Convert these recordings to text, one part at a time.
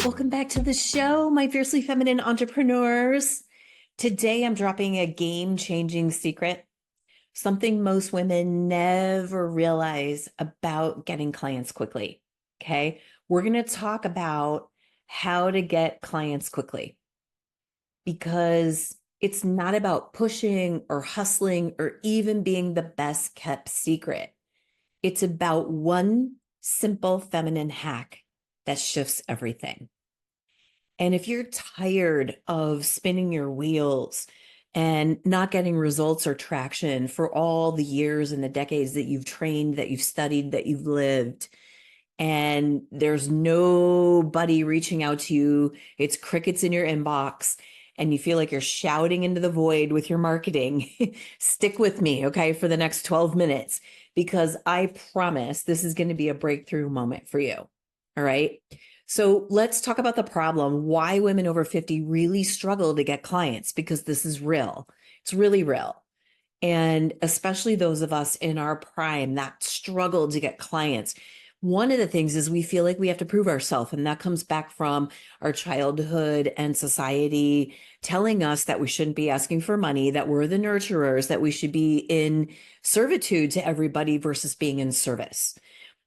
Welcome back to the show, my fiercely feminine entrepreneurs. Today, I'm dropping a game-changing secret, something most women never realize about getting clients quickly. Okay. We're going to talk about how to get clients quickly because it's not about pushing or hustling or even being the best kept secret. It's about one simple feminine hack that shifts everything. And if you're tired of spinning your wheels and not getting results or traction for all the years and the decades that you've trained, that you've studied, that you've lived, and there's nobody reaching out to you, it's crickets in your inbox, and you feel like you're shouting into the void with your marketing, stick with me, okay, for the next 12 minutes, because I promise this is going to be a breakthrough moment for you. All right. So let's talk about the problem, why women over 50 really struggle to get clients, because this is real. It's really real. And especially those of us in our prime that struggle to get clients. One of the things is we feel like we have to prove ourselves, and that comes back from our childhood and society telling us that we shouldn't be asking for money, that we're the nurturers, that we should be in servitude to everybody versus being in service.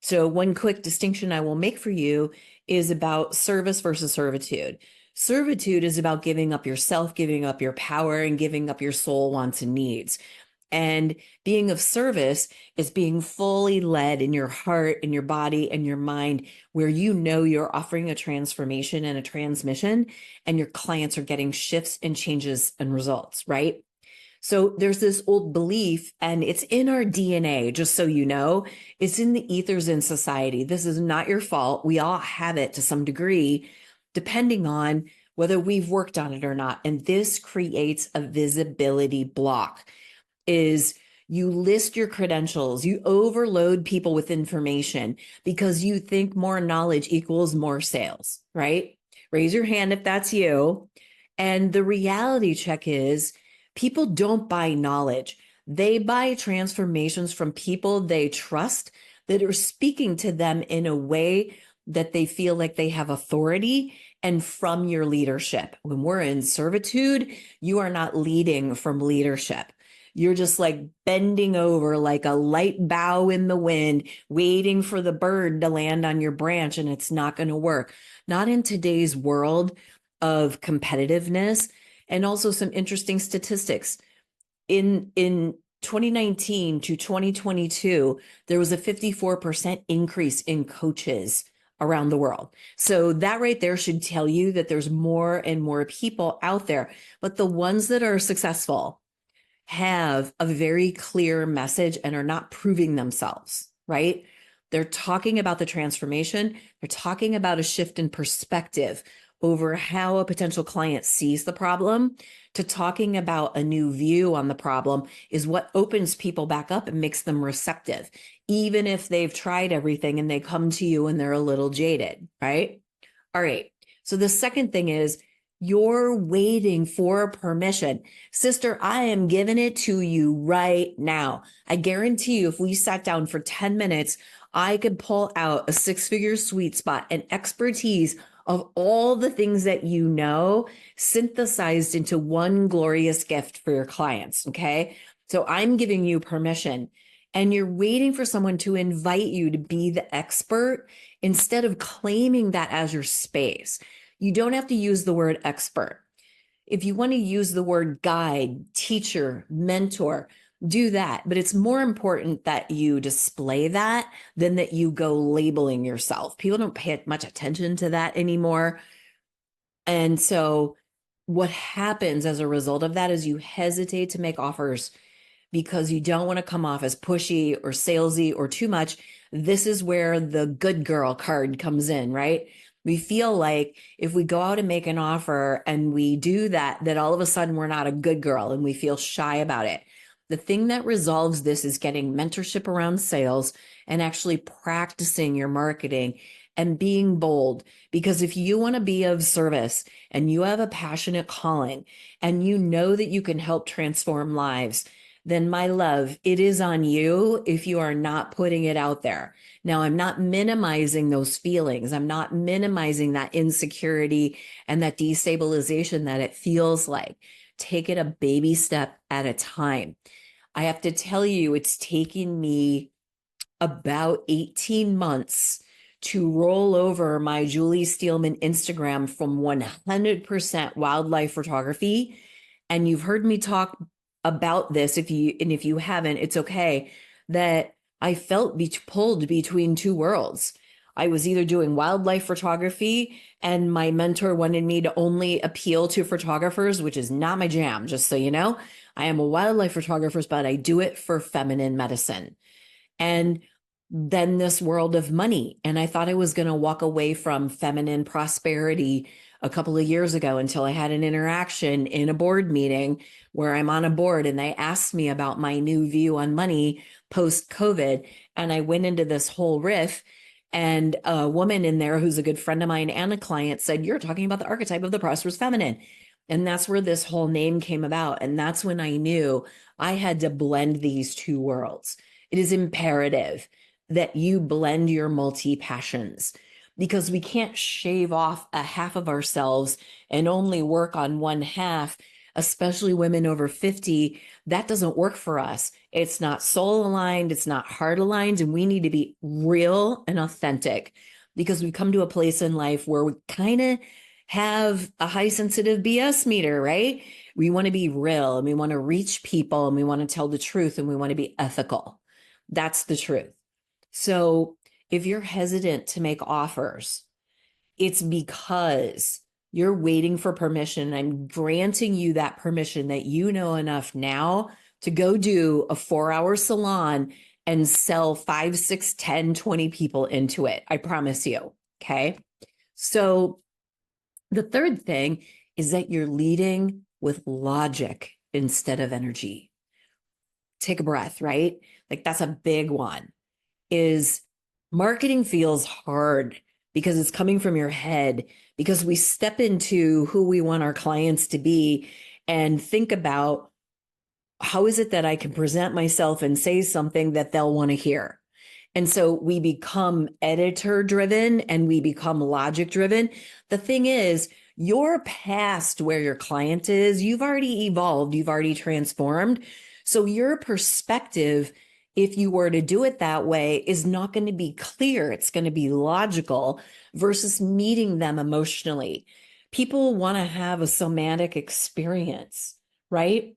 So one quick distinction I will make for you is about service versus servitude. Servitude is about giving up yourself, giving up your power, and giving up your soul, wants, and needs. And being of service is being fully led in your heart, in your body, and your mind, where you know you're offering a transformation and a transmission, and your clients are getting shifts and changes and results, right? So there's this old belief, and it's in our DNA, just so you know, it's in the ethers in society. This is not your fault. We all have it to some degree, depending on whether we've worked on it or not. And this creates a visibility block. Is you list your credentials, you overload people with information because you think more knowledge equals more sales, right? Raise your hand if that's you. And the reality check is people don't buy knowledge. They buy transformations from people they trust that are speaking to them in a way that they feel like they have authority and from your leadership. When we're in servitude, you are not leading from leadership. You're just like bending over like a light bough in the wind, waiting for the bird to land on your branch, and it's not going to work. Not in today's world of competitiveness. And also some interesting statistics. In 2019 to 2022, there was a 54% increase in coaches around the world. So that right there should tell you that there's more and more people out there. But the ones that are successful have a very clear message and are not proving themselves, right? They're talking about the transformation. They're talking about a shift in perspective over how a potential client sees the problem, to talking about a new view on the problem is what opens people back up and makes them receptive, even if they've tried everything and they come to you and they're a little jaded, right? All right. So the second thing is you're waiting for permission. Sister, I am giving it to you right now. I guarantee you, if we sat down for 10 minutes, I could pull out a six-figure sweet spot and expertise of all the things that you know, synthesized into one glorious gift for your clients, okay? So I'm giving you permission, and you're waiting for someone to invite you to be the expert instead of claiming that as your space. You don't have to use the word expert. If you want to use the word guide, teacher, mentor, do that. But it's more important that you display that than that you go labeling yourself. People don't pay much attention to that anymore. And so what happens as a result of that is you hesitate to make offers because you don't want to come off as pushy or salesy or too much. This is where the good girl card comes in, right? We feel like if we go out and make an offer and we do that, that all of a sudden we're not a good girl and we feel shy about it. The thing that resolves this is getting mentorship around sales and actually practicing your marketing and being bold. Because if you want to be of service and you have a passionate calling and you know that you can help transform lives, then my love, it is on you if you are not putting it out there. Now, I'm not minimizing those feelings. I'm not minimizing that insecurity and that destabilization that it feels like. Take it a baby step at a time. I have to tell you, it's taken me about 18 months to roll over my Julie Steelman Instagram from 100% wildlife photography. And you've heard me talk about this. If you haven't, it's okay, that I felt pulled between two worlds. I was either doing wildlife photography, and my mentor wanted me to only appeal to photographers, which is not my jam, just so you know. I am a wildlife photographer, but I do it for feminine medicine. And then this world of money. And I thought I was going to walk away from feminine prosperity a couple of years ago until I had an interaction in a board meeting where I'm on a board and they asked me about my new view on money post COVID. And I went into this whole riff. And a woman in there who's a good friend of mine and a client said, "You're talking about the archetype of the prosperous feminine." And that's where this whole name came about. And that's when I knew I had to blend these two worlds. It is imperative that you blend your multi passions, because we can't shave off a half of ourselves and only work on one half, especially women over 50. That doesn't work for us. It's not soul aligned, it's not heart aligned, and we need to be real and authentic, because we come to a place in life where we kind of have a high sensitive BS meter, right? We want to be real and we want to reach people and we want to tell the truth and we want to be ethical. That's the truth. So if you're hesitant to make offers, it's because you're waiting for permission. I'm granting you that permission that you know enough now to go do a 4-hour salon and sell 5, 6, 10, 20 people into it. I promise you. Okay. So the third thing is that you're leading with logic instead of energy. Take a breath, right? Like that's a big one. Is marketing feels hard because it's coming from your head, because we step into who we want our clients to be and think about, how is it that I can present myself and say something that they'll want to hear? And so we become editor driven and we become logic driven. The thing is, you're past where your client is. You've already evolved, you've already transformed. So your perspective, if you were to do it that way, is not going to be clear. It's going to be logical versus meeting them emotionally. People want to have a somatic experience, right?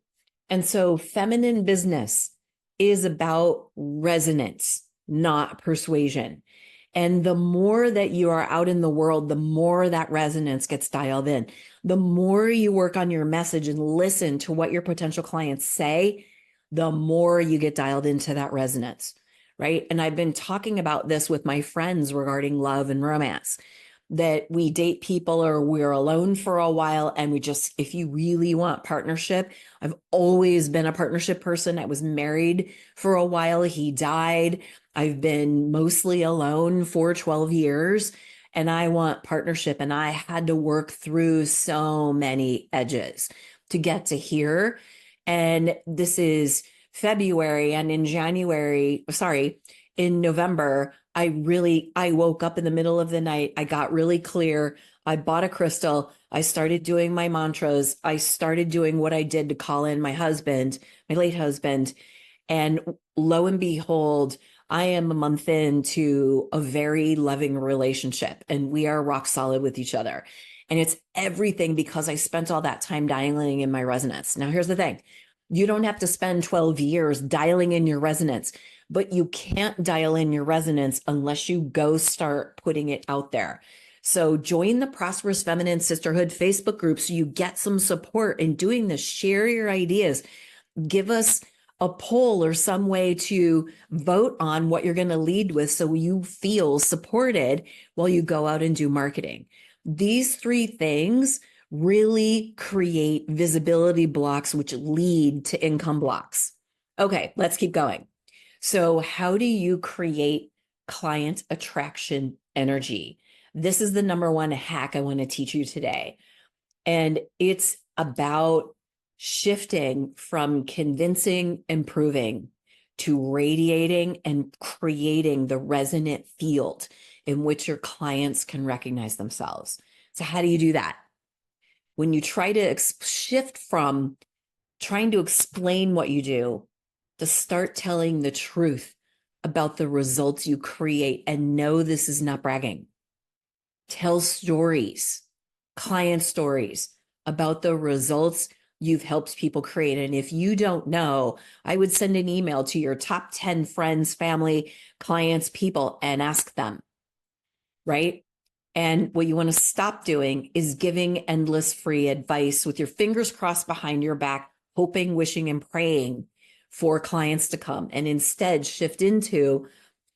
And so feminine business is about resonance, not persuasion. And the more that you are out in the world, the more that resonance gets dialed in. The more you work on your message and listen to what your potential clients say, the more you get dialed into that resonance, right? And I've been talking about this with my friends regarding love and romance, that we date people or we're alone for a while. And we just, if you really want partnership, I've always been a partnership person. I was married for a while. He died. I've been mostly alone for 12 years and I want partnership. And I had to work through so many edges to get to here. And this is February. And in November, I woke up in the middle of the night. I got really clear. I bought a crystal. I started doing my mantras. I started doing what I did to call in my husband, my late husband. And lo and behold, I am a month into a very loving relationship and we are rock solid with each other. And it's everything because I spent all that time dialing in my resonance. Now, here's the thing. You don't have to spend 12 years dialing in your resonance, but you can't dial in your resonance unless you go start putting it out there. So join the Prosperous Feminine Sisterhood Facebook group so you get some support in doing this. Share your ideas. Give us a poll or some way to vote on what you're going to lead with so you feel supported while you go out and do marketing. These three things really create visibility blocks, which lead to income blocks. Okay, let's keep going. So how do you create client attraction energy? This is the number one hack I want to teach you today. And it's about shifting from convincing and proving to radiating and creating the resonant field in which your clients can recognize themselves. So how do you do that? When you try to shift from trying to explain what you do to start telling the truth about the results you create, and know this is not bragging. Tell stories, client stories about the results you've helped people create. And if you don't know, I would send an email to your top 10 friends, family, clients, people, and ask them, right? And what you want to stop doing is giving endless free advice with your fingers crossed behind your back, hoping, wishing, and praying for clients to come, and instead shift into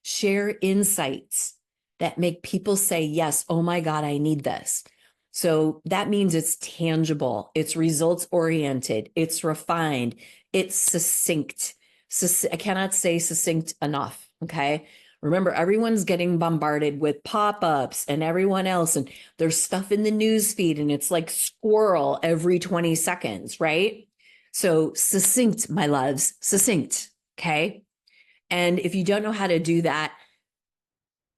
share insights that make people say, yes, oh my God, I need this. So that means it's tangible, it's results oriented, it's refined, it's succinct. I cannot say succinct enough. Okay. Remember, everyone's getting bombarded with pop-ups and everyone else, and there's stuff in the news feed, and it's like squirrel every 20 seconds, right? So succinct, my loves, succinct. Okay. And if you don't know how to do that,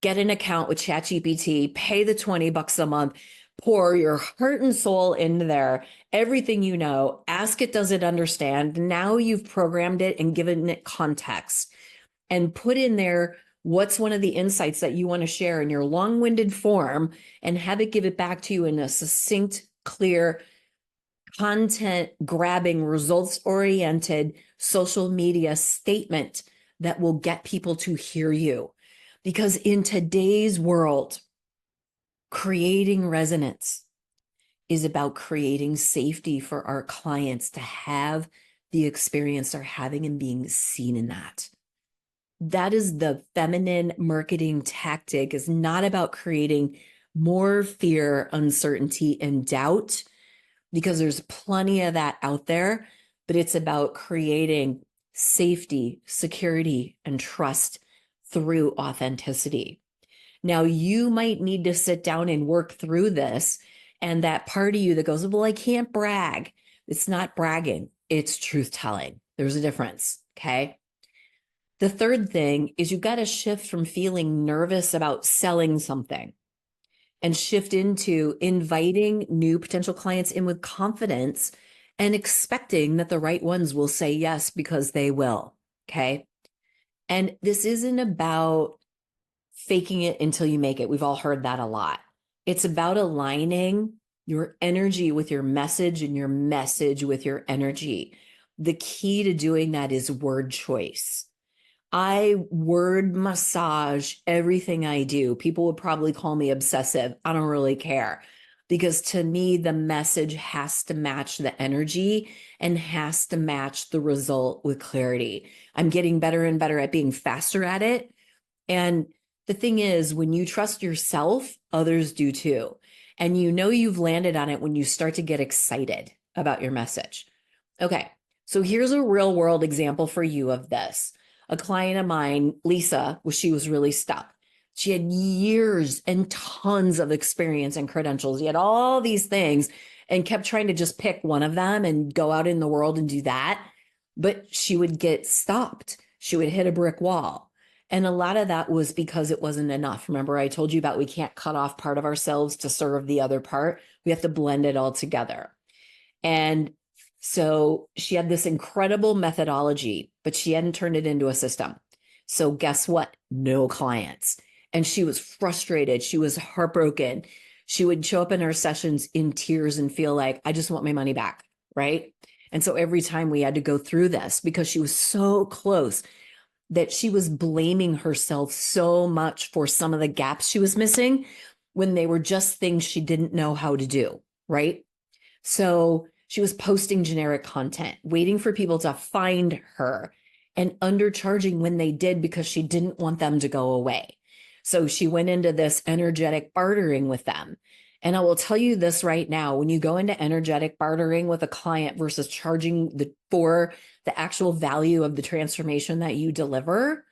get an account with ChatGPT, pay the $20 a month, pour your heart and soul into there, everything you know, ask it, does it understand? Now you've programmed it and given it context, and put in there what's one of the insights that you want to share in your long-winded form, and have it give it back to you in a succinct, clear, content grabbing, results oriented social media statement that will get people to hear you. Because in today's world, creating resonance is about creating safety for our clients to have the experience they're having and being seen in that. That is the feminine marketing tactic. Is not about creating more fear, uncertainty, and doubt, because there's plenty of that out there, but it's about creating safety, security, and trust through authenticity. Now, you might need to sit down and work through this. And that part of you that goes, well, I can't brag. It's not bragging, it's truth telling. There's a difference. Okay. The third thing is you've got to shift from feeling nervous about selling something and shift into inviting new potential clients in with confidence and expecting that the right ones will say yes, because they will. Okay. And this isn't about faking it until you make it. We've all heard that a lot. It's about aligning your energy with your message and your message with your energy. The key to doing that is word choice. I word massage everything I do. People would probably call me obsessive. I don't really care, because to me, the message has to match the energy and has to match the result with clarity. I'm getting better and better at being faster at it. And the thing is, when you trust yourself, others do too. And you know you've landed on it when you start to get excited about your message. Okay, so here's a real world example for you of this. A client of mine, Lisa, she was really stuck. She had years and tons of experience and credentials. She had all these things and kept trying to just pick one of them and go out in the world and do that. But she would get stopped. She would hit a brick wall. And a lot of that was because it wasn't enough. Remember, I told you about we can't cut off part of ourselves to serve the other part. We have to blend it all together. And so she had this incredible methodology, but she hadn't turned it into a system. So guess what? No clients. And she was frustrated. She was heartbroken. She would show up in our sessions in tears and feel like, I just want my money back, right? And so every time we had to go through this, because she was so close, that she was blaming herself so much for some of the gaps she was missing when they were just things she didn't know how to do, right? So she was posting generic content, waiting for people to find her, and undercharging when they did because she didn't want them to go away. So she went into this energetic bartering with them. And I will tell you this right now, when you go into energetic bartering with a client versus charging for the actual value of the transformation that you deliver,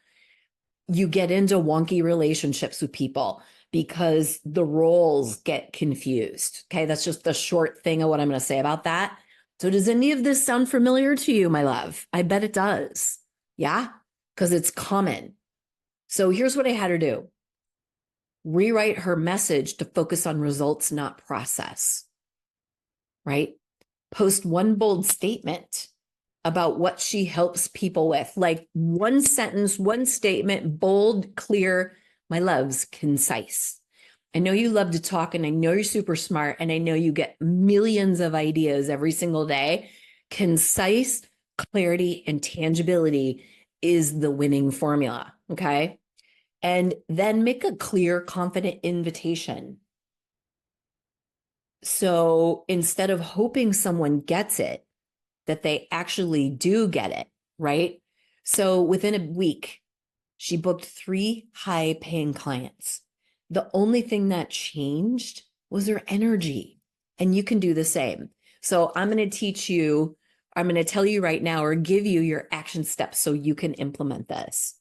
you get into wonky relationships with people because the roles get confused. Okay. That's just the short thing of what I'm going to say about that. So does any of this sound familiar to you, my love? I bet it does. Yeah, because it's common. So here's what I had her do. Rewrite her message to focus on results, not process, right? Post one bold statement about what she helps people with, like one sentence, one statement, bold, clear, my loves, concise. I know you love to talk and I know you're super smart and I know you get millions of ideas every single day. Concise, clarity, and tangibility is the winning formula. Okay. And then make a clear, confident invitation. So instead of hoping someone gets it, that they actually do get it, right? So within a week, she booked 3 high paying clients. The only thing that changed was her energy. And you can do the same. So I'm going to teach you, I'm going to tell you right now or give you your action steps so you can implement this.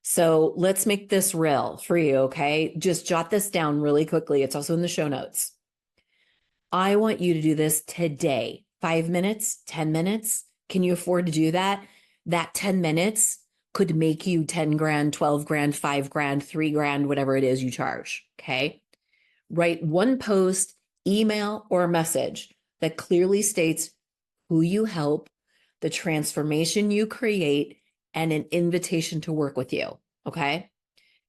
So let's make this real for you, okay? Just jot this down really quickly. It's also in the show notes. I want you to do this today. 5 minutes, 10 minutes. Can you afford to do that? That 10 minutes could make you 10 grand, 12 grand, 5 grand, 3 grand, whatever it is you charge. Okay. Write one post, email, or message that clearly states who you help, the transformation you create, and an invitation to work with you. Okay.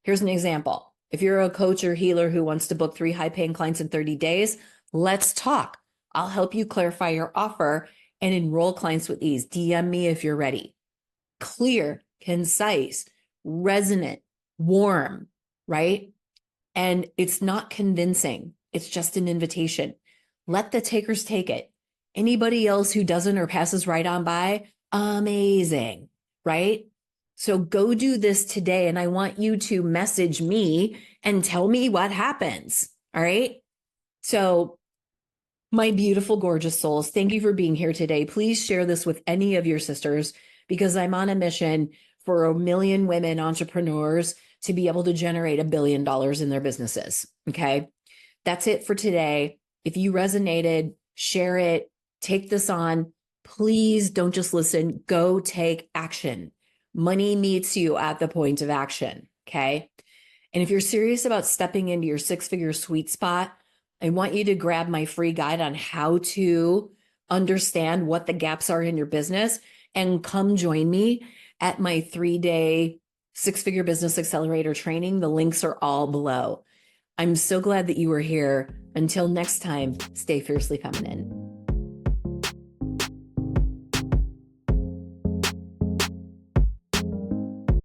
Here's an example. If you're a coach or healer who wants to book 3 high paying clients in 30 days, let's talk. I'll help you clarify your offer and enroll clients with ease. DM me if you're ready. Clear, concise, resonant, warm, right? And it's not convincing. It's just an invitation. Let the takers take it. Anybody else who doesn't or passes right on by, amazing, right? So go do this today. And I want you to message me and tell me what happens. All right. So my beautiful, gorgeous souls, thank you for being here today. Please share this with any of your sisters because I'm on a mission for 1 million women entrepreneurs to be able to generate $1 billion in their businesses. Okay. That's it for today. If you resonated, share it, take this on. Please don't just listen, go take action. Money meets you at the point of action. Okay. And if you're serious about stepping into your 6-figure sweet spot, I want you to grab my free guide on how to understand what the gaps are in your business and come join me at my 3-day 6-figure business accelerator training. The links are all below. I'm so glad that you were here. Until next time, stay fiercely feminine.